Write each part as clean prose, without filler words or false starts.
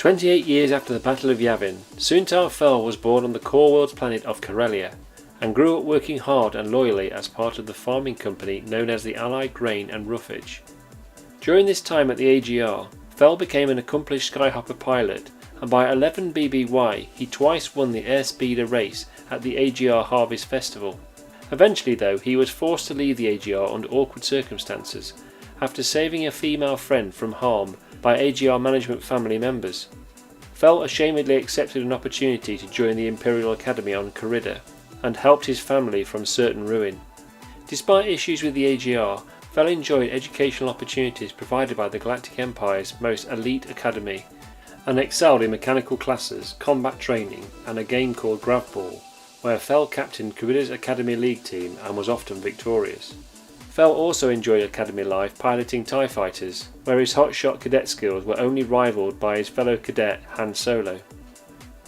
28 years after the Battle of Yavin, Soontir Fel was born on the core world's planet of Corellia, and grew up working hard and loyally as part of the farming company known as the Allied Grain and Roughage. During this time at the AGR, Fel became an accomplished skyhopper pilot, and by 11 BBY he twice won the airspeeder race at the AGR Harvest Festival. Eventually though, he was forced to leave the AGR under awkward circumstances, after saving a female friend from harm by AGR management family members. Fel ashamedly accepted an opportunity to join the Imperial Academy on Corridor, and helped his family from certain ruin. Despite issues with the AGR, Fel enjoyed educational opportunities provided by the Galactic Empire's most elite academy, and excelled in mechanical classes, combat training, and a game called Gravball, where Fel captained Corridor's Academy League team and was often victorious. Fel also enjoyed academy life piloting TIE fighters, where his hotshot cadet skills were only rivalled by his fellow cadet Han Solo.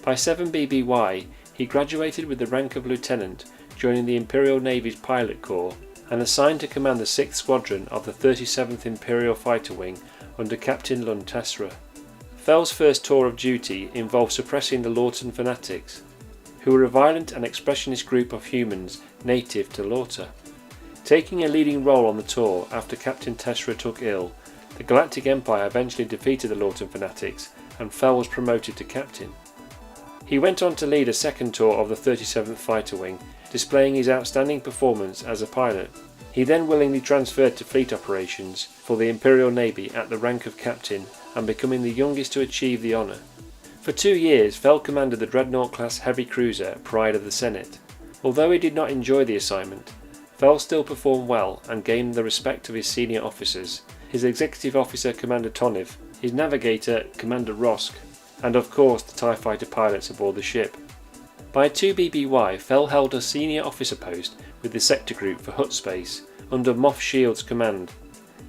By 7 BBY, he graduated with the rank of lieutenant, joining the Imperial Navy's pilot corps, and assigned to command the 6th Squadron of the 37th Imperial Fighter Wing under Captain Lund Tessera. Fel's first tour of duty involved suppressing the Lawton fanatics, who were a violent and expressionist group of humans native to Lorta. Taking a leading role on the tour after Captain Tessera took ill, the Galactic Empire eventually defeated the Lawton fanatics and Fel was promoted to captain. He went on to lead a second tour of the 37th Fighter Wing, displaying his outstanding performance as a pilot. He then willingly transferred to fleet operations for the Imperial Navy at the rank of captain and becoming the youngest to achieve the honour. For 2 years, Fel commanded the Dreadnought-class heavy cruiser Pride of the Senate. Although he did not enjoy the assignment, Fel still performed well and gained the respect of his senior officers, his executive officer Commander Toniv, his navigator Commander Rosk, and of course the TIE fighter pilots aboard the ship. By 2 BBY, Fel held a senior officer post with the sector group for Hutt Space under Moff Shield's command.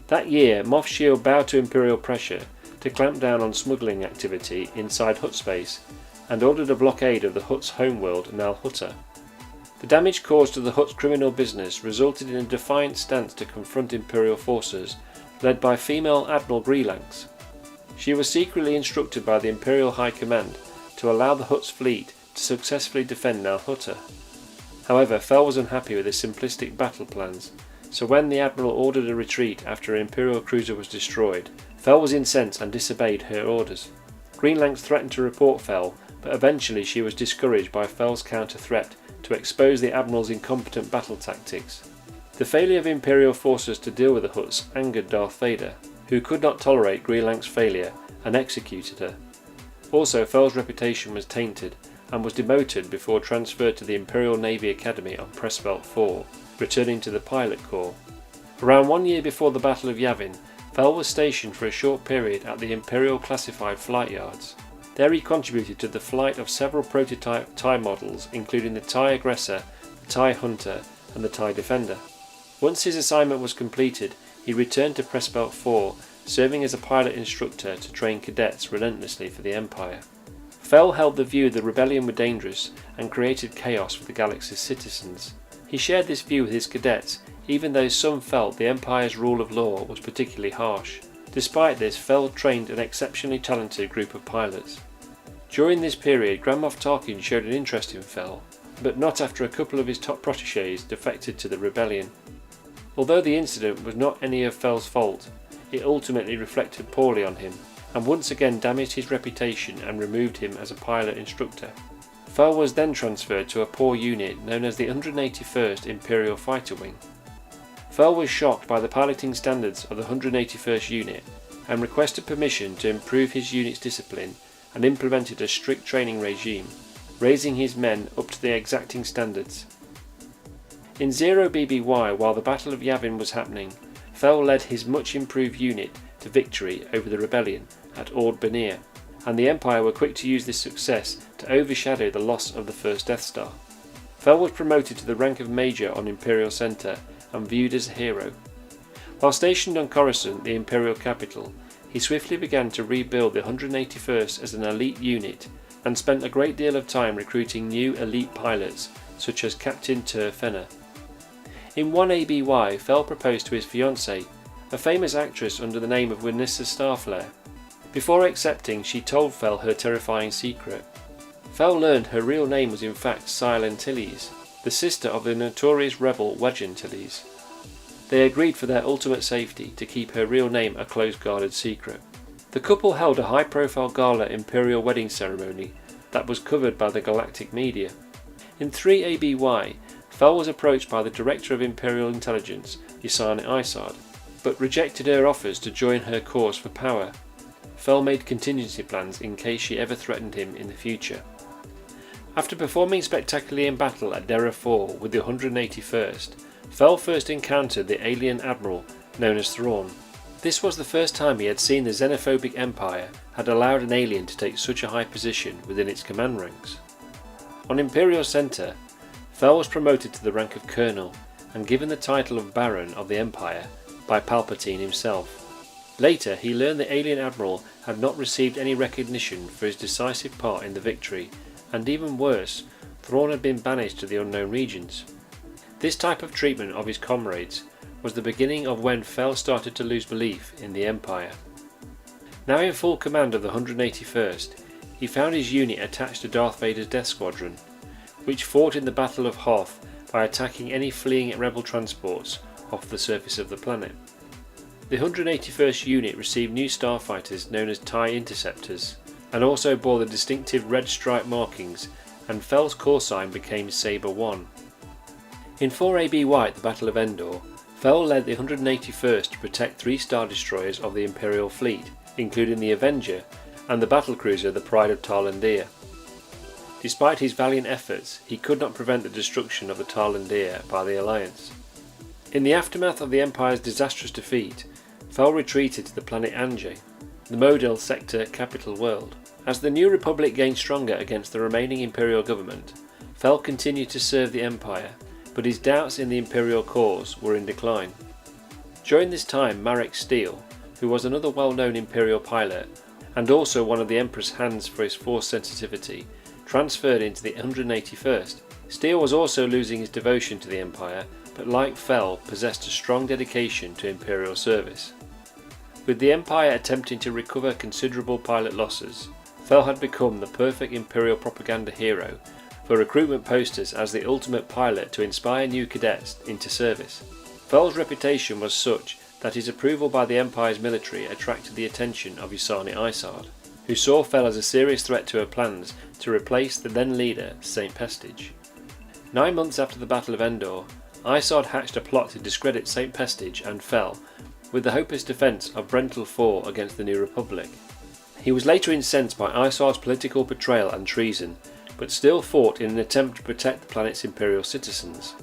That year, Moff Shield bowed to Imperial pressure to clamp down on smuggling activity inside Hutt Space and ordered a blockade of the Hutt's homeworld Nal Hutta. The damage caused to the Hutt's criminal business resulted in a defiant stance to confront Imperial forces led by female Admiral Greelanx. She was secretly instructed by the Imperial High Command to allow the Hutt's fleet to successfully defend Nal Hutta. However, Fel was unhappy with his simplistic battle plans, so when the Admiral ordered a retreat after an Imperial cruiser was destroyed, Fel was incensed and disobeyed her orders. Greelanx threatened to report Fel, but eventually she was discouraged by Fel's counter-threat to expose the Admiral's incompetent battle tactics. The failure of Imperial forces to deal with the Hutts angered Darth Vader, who could not tolerate Greelanx's failure and executed her. Also, Fel's reputation was tainted and was demoted before transferred to the Imperial Navy Academy on Pressbelt 4, returning to the pilot corps. Around 1 year before the Battle of Yavin, Fel was stationed for a short period at the Imperial classified flight yards. There he contributed to the flight of several prototype TIE models, including the TIE Aggressor, the TIE Hunter, and the TIE Defender. Once his assignment was completed, he returned to Pressbelt 4, serving as a pilot instructor to train cadets relentlessly for the Empire. Fel held the view the rebellion were dangerous and created chaos for the galaxy's citizens. He shared this view with his cadets, even though some felt the Empire's rule of law was particularly harsh. Despite this, Fel trained an exceptionally talented group of pilots. During this period, Grand Moff Tarkin showed an interest in Fel, but not after a couple of his top protégés defected to the rebellion. Although the incident was not any of Fel's fault, it ultimately reflected poorly on him, and once again damaged his reputation and removed him as a pilot instructor. Fel was then transferred to a poor unit known as the 181st Imperial Fighter Wing. Fel was shocked by the piloting standards of the 181st Unit and requested permission to improve his unit's discipline and implemented a strict training regime, raising his men up to the exacting standards. In 0 BBY, while the Battle of Yavin was happening, Fel led his much improved unit to victory over the rebellion at Ord Benir, and the Empire were quick to use this success to overshadow the loss of the first Death Star. Fel was promoted to the rank of Major on Imperial Center and viewed as a hero. While stationed on Coruscant, the Imperial capital, he swiftly began to rebuild the 181st as an elite unit and spent a great deal of time recruiting new elite pilots such as Captain Tur Fenner. In 1 ABY, Fel proposed to his fiancée, a famous actress under the name of Winissa Starflare. Before accepting, she told Fel her terrifying secret. Fel learned her real name was in fact Sile Antilles, the sister of the notorious rebel Wedge Antilles. They agreed for their ultimate safety to keep her real name a close guarded secret. The couple held a high-profile gala imperial wedding ceremony that was covered by the galactic media. In 3 ABY, Fel was approached by the Director of Imperial Intelligence, Yasani Isard, but rejected her offers to join her cause for power. Fel made contingency plans in case she ever threatened him in the future. After performing spectacularly in battle at Dera 4 with the 181st, Fel first encountered the alien admiral known as Thrawn. This was the first time he had seen the xenophobic Empire had allowed an alien to take such a high position within its command ranks. On Imperial Center, Fel was promoted to the rank of Colonel and given the title of Baron of the Empire by Palpatine himself. Later, he learned the alien admiral had not received any recognition for his decisive part in the victory, and even worse, Thrawn had been banished to the unknown regions. This type of treatment of his comrades was the beginning of when Fel started to lose belief in the Empire. Now in full command of the 181st, he found his unit attached to Darth Vader's Death Squadron, which fought in the Battle of Hoth by attacking any fleeing rebel transports off the surface of the planet. The 181st unit received new starfighters known as TIE Interceptors, and also bore the distinctive red stripe markings, and Fel's call sign became Sabre 1. In 4 ABY at the Battle of Endor, Fel led the 181st to protect 3 star destroyers of the Imperial fleet, including the Avenger and the battlecruiser the Pride of Tarlandir. Despite his valiant efforts, he could not prevent the destruction of the Tarlandir by the Alliance. In the aftermath of the Empire's disastrous defeat, Fel retreated to the planet Anjay, the Model Sector capital world. As the New Republic gained stronger against the remaining Imperial government, Fel continued to serve the Empire, but his doubts in the Imperial cause were in decline. During this time, Marek Steele, who was another well-known Imperial pilot, and also one of the Emperor's hands for his force sensitivity, transferred into the 181st. Steele was also losing his devotion to the Empire, but like Fel, possessed a strong dedication to Imperial service. With the Empire attempting to recover considerable pilot losses, Fel had become the perfect Imperial propaganda hero for recruitment posters as the ultimate pilot to inspire new cadets into service. Fel's reputation was such that his approval by the Empire's military attracted the attention of Yasani Isard, who saw Fel as a serious threat to her plans to replace the then leader, St. Pestige. 9 months after the Battle of Endor, Isard hatched a plot to discredit St. Pestige and Fel, with the hopeless defence of Brental 4 against the New Republic. He was later incensed by Isard's political betrayal and treason, but still fought in an attempt to protect the planet's Imperial citizens.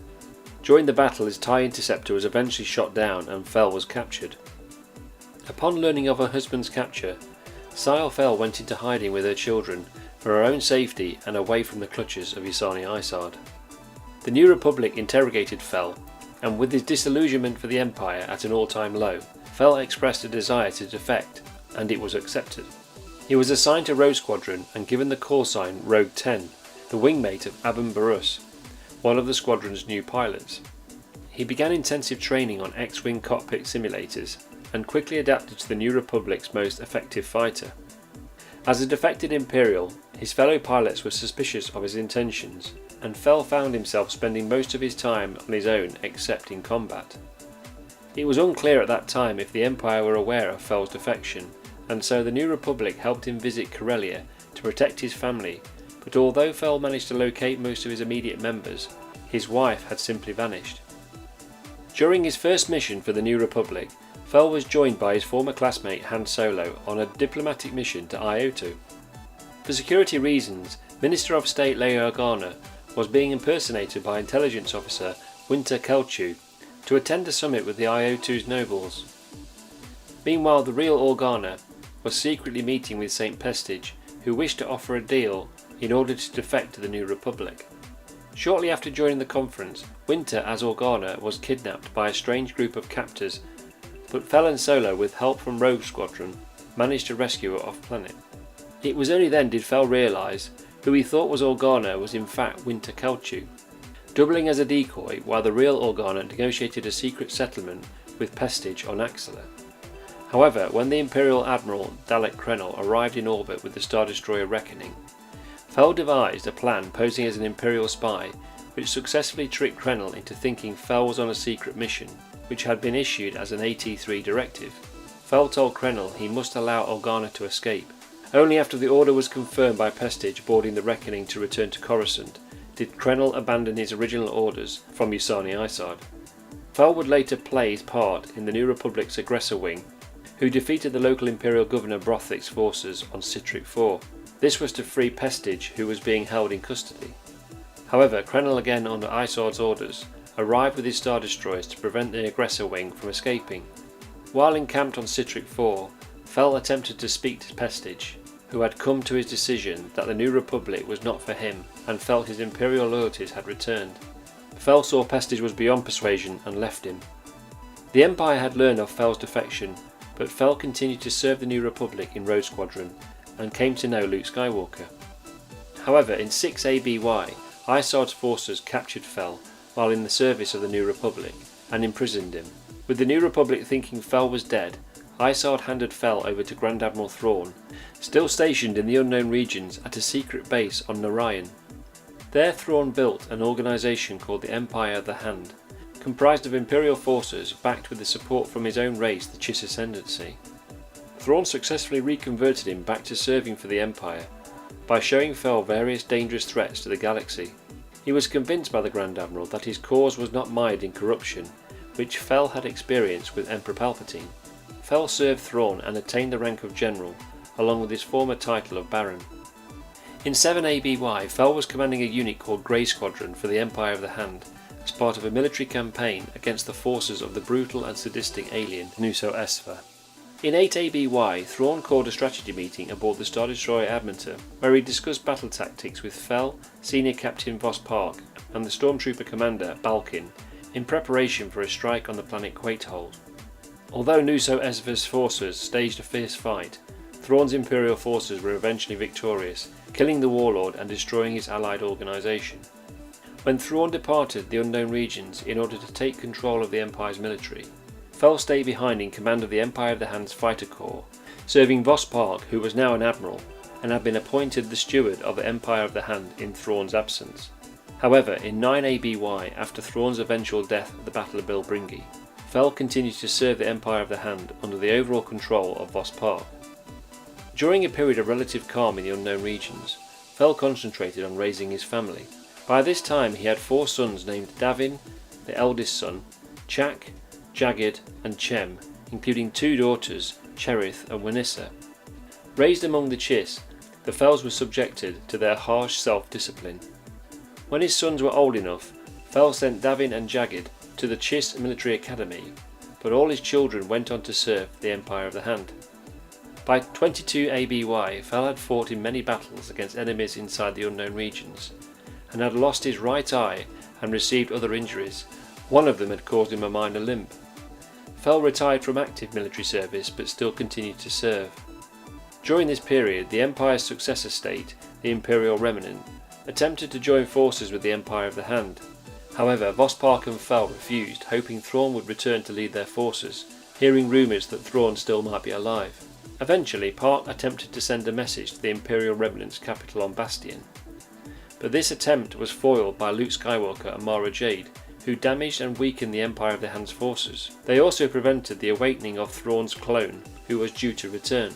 During the battle, his TIE Interceptor was eventually shot down and Fel was captured. Upon learning of her husband's capture, Sile Fel went into hiding with her children for her own safety and away from the clutches of Yasani Isard. The New Republic interrogated Fel, and with his disillusionment for the Empire at an all-time low, Fel expressed a desire to defect, and it was accepted. He was assigned to Rogue Squadron and given the call sign Rogue 10, the wingmate of Abum Barus, one of the squadron's new pilots. He began intensive training on X-Wing cockpit simulators and quickly adapted to the New Republic's most effective fighter. As a defected Imperial, his fellow pilots were suspicious of his intentions, and Fel found himself spending most of his time on his own except in combat. It was unclear at that time if the Empire were aware of Fel's defection, and so the New Republic helped him visit Corellia to protect his family, but although Fel managed to locate most of his immediate members, his wife had simply vanished. During his first mission for the New Republic, Fel was joined by his former classmate Han Solo on a diplomatic mission to Iotu. For security reasons, Minister of State Leia Organa was being impersonated by intelligence officer Winter Kelchu to attend a summit with the Iotu's nobles. Meanwhile, the real Organa was secretly meeting with St. Pestige, who wished to offer a deal in order to defect to the New Republic. Shortly after joining the conference, Winter as Organa was kidnapped by a strange group of captors, but Fel and Solo, with help from Rogue Squadron, managed to rescue her off-planet. It was only then did Fel realise who he thought was Organa was in fact Winter Kelchu, doubling as a decoy while the real Organa negotiated a secret settlement with Pestige on Axela. However, when the Imperial Admiral Dalek Krenel arrived in orbit with the Star Destroyer Reckoning, Fel devised a plan posing as an Imperial spy which successfully tricked Krenel into thinking Fel was on a secret mission, which had been issued as an AT-3 directive. Fel told Krenel he must allow Organa to escape. Only after the order was confirmed by Pestage boarding the Reckoning to return to Coruscant did Krenel abandon his original orders from Yusani Isard. Fel would later play his part in the New Republic's aggressor wing, who defeated the local Imperial Governor Brothic's forces on Citric IV. This was to free Pestage, who was being held in custody. However, Krenel, again under Isard's orders, arrived with his Star Destroyers to prevent the aggressor wing from escaping. While encamped on Citric IV, Fel attempted to speak to Pestage, who had come to his decision that the New Republic was not for him and felt his Imperial loyalties had returned. Fel saw Pestage was beyond persuasion and left him. The Empire had learned of Fel's defection, but Fel continued to serve the New Republic in Rogue Squadron and came to know Luke Skywalker. However, in 6 ABY, Isard's forces captured Fel while in the service of the New Republic and imprisoned him. With the New Republic thinking Fel was dead, Isard handed Fel over to Grand Admiral Thrawn, still stationed in the unknown regions at a secret base on Narayan. There Thrawn built an organisation called the Empire of the Hand, comprised of Imperial forces backed with the support from his own race, the Chiss Ascendancy. Thrawn successfully reconverted him back to serving for the Empire by showing Fel various dangerous threats to the galaxy. He was convinced by the Grand Admiral that his cause was not mired in corruption, which Fel had experienced with Emperor Palpatine. Fel served Thrawn and attained the rank of General, along with his former title of Baron. In 7 ABY, Fel was commanding a unit called Grey Squadron for the Empire of the Hand, as part of a military campaign against the forces of the brutal and sadistic alien Nuso Esfa. In 8 ABY, Thrawn called a strategy meeting aboard the Star Destroyer Admeter, where he discussed battle tactics with Fel, Senior Captain Vos Park, and the Stormtrooper Commander Balkin, in preparation for a strike on the planet Quatehold. Although Nuso Esfa's forces staged a fierce fight, Thrawn's Imperial forces were eventually victorious, killing the Warlord and destroying his allied organisation. When Thrawn departed the unknown regions in order to take control of the Empire's military, Fel stayed behind in command of the Empire of the Hand's Fighter Corps, serving Vos Park, who was now an admiral, and had been appointed the steward of the Empire of the Hand in Thrawn's absence. However, in 9 ABY, after Thrawn's eventual death at the Battle of Bilbringi, Fel continued to serve the Empire of the Hand under the overall control of Vos Park. During a period of relative calm in the unknown regions, Fel concentrated on raising his family. By this time he had 4 sons named Davin, the eldest son, Chak, Jagged and Chem, including 2 daughters, Cherith and Wanissa. Raised among the Chiss, the Fels were subjected to their harsh self-discipline. When his sons were old enough, Fel sent Davin and Jagged to the Chiss Military Academy, but all his children went on to serve the Empire of the Hand. By 22 ABY, Fel had fought in many battles against enemies inside the unknown regions, and had lost his right eye and received other injuries. One of them had caused him a minor limp. Fel retired from active military service but still continued to serve. During this period, the Empire's successor state, the Imperial Remnant, attempted to join forces with the Empire of the Hand. However, Vos Park and Fel refused, hoping Thrawn would return to lead their forces, hearing rumours that Thrawn still might be alive. Eventually, Park attempted to send a message to the Imperial Remnant's capital on Bastion, but this attempt was foiled by Luke Skywalker and Mara Jade, who damaged and weakened the Empire of the Hand's forces. They also prevented the awakening of Thrawn's clone, who was due to return.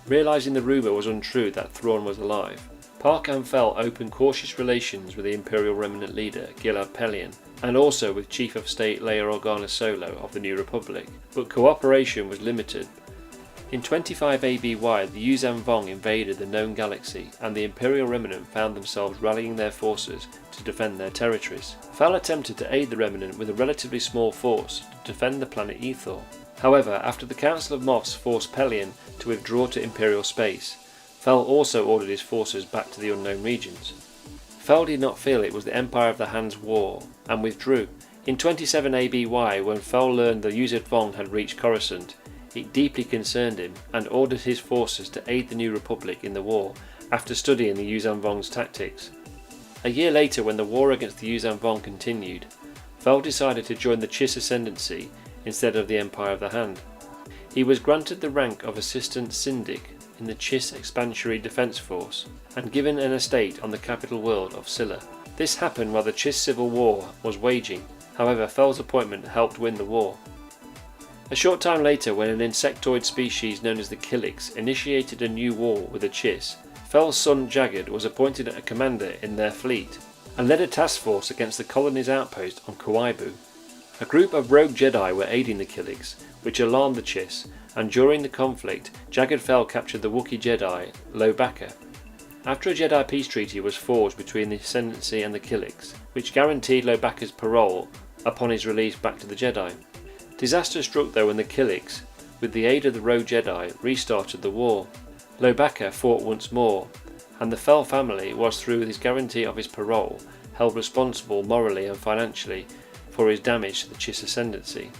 Realising the rumour was untrue that Thrawn was alive, Park and Fel opened cautious relations with the Imperial Remnant leader Gilad Pellaeon, and also with Chief of State Leia Organa Solo of the New Republic, but cooperation was limited. In 25 ABY, the Yuuzhan Vong invaded the known galaxy, and the Imperial Remnant found themselves rallying their forces to defend their territories. Fel attempted to aid the Remnant with a relatively small force to defend the planet Ethor. However, after the Council of Moffs forced Pellaeon to withdraw to Imperial space, Fel also ordered his forces back to the unknown regions. Fel did not feel it was the Empire of the Hand's war, and withdrew. In 27 ABY, when Fel learned the Yuuzhan Vong had reached Coruscant, it deeply concerned him and ordered his forces to aid the New Republic in the war after studying the Yuuzhan Vong's tactics. A year later, when the war against the Yuuzhan Vong continued, Fel decided to join the Chiss Ascendancy instead of the Empire of the Hand. He was granted the rank of Assistant Syndic in the Chiss Expansionary Defence Force and given an estate on the capital world of Scylla. This happened while the Chiss Civil War was waging, however Fel's appointment helped win the war. A short time later, when an insectoid species known as the Killiks initiated a new war with the Chiss, Fel's son Jagged was appointed a commander in their fleet and led a task force against the colony's outpost on Kauaibu. A group of rogue Jedi were aiding the Killiks, which alarmed the Chiss, and during the conflict, Jagged Fel captured the Wookiee Jedi Lobaka. After a Jedi peace treaty was forged between the Ascendancy and the Killiks, which guaranteed Lobaka's parole upon his release back to the Jedi. Disaster struck though when the Killiks, with the aid of the rogue Jedi, restarted the war. Lobaka fought once more, and the Fel family was, through his guarantee of his parole, held responsible morally and financially for his damage to the Chiss Ascendancy.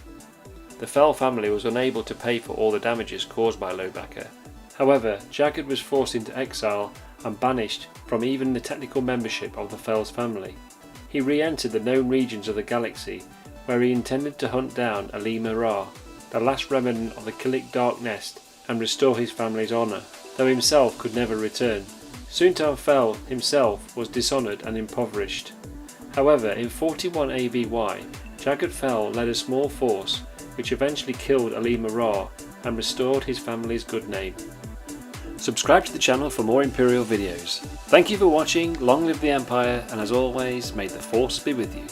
The Fel family was unable to pay for all the damages caused by Lobaka. However, Jagged was forced into exile and banished from even the technical membership of the Fel's family. He re-entered the known regions of the galaxy, where he intended to hunt down Alima Ra, the last remnant of the Killik Dark Nest, and restore his family's honour, though himself could never return. Soontir Fel himself was dishonoured and impoverished. However, in 41 AVY, Jagged Fel led a small force which eventually killed Alima Ra and restored his family's good name. Subscribe to the channel for more Imperial videos. Thank you for watching, long live the Empire, and as always, may the Force be with you.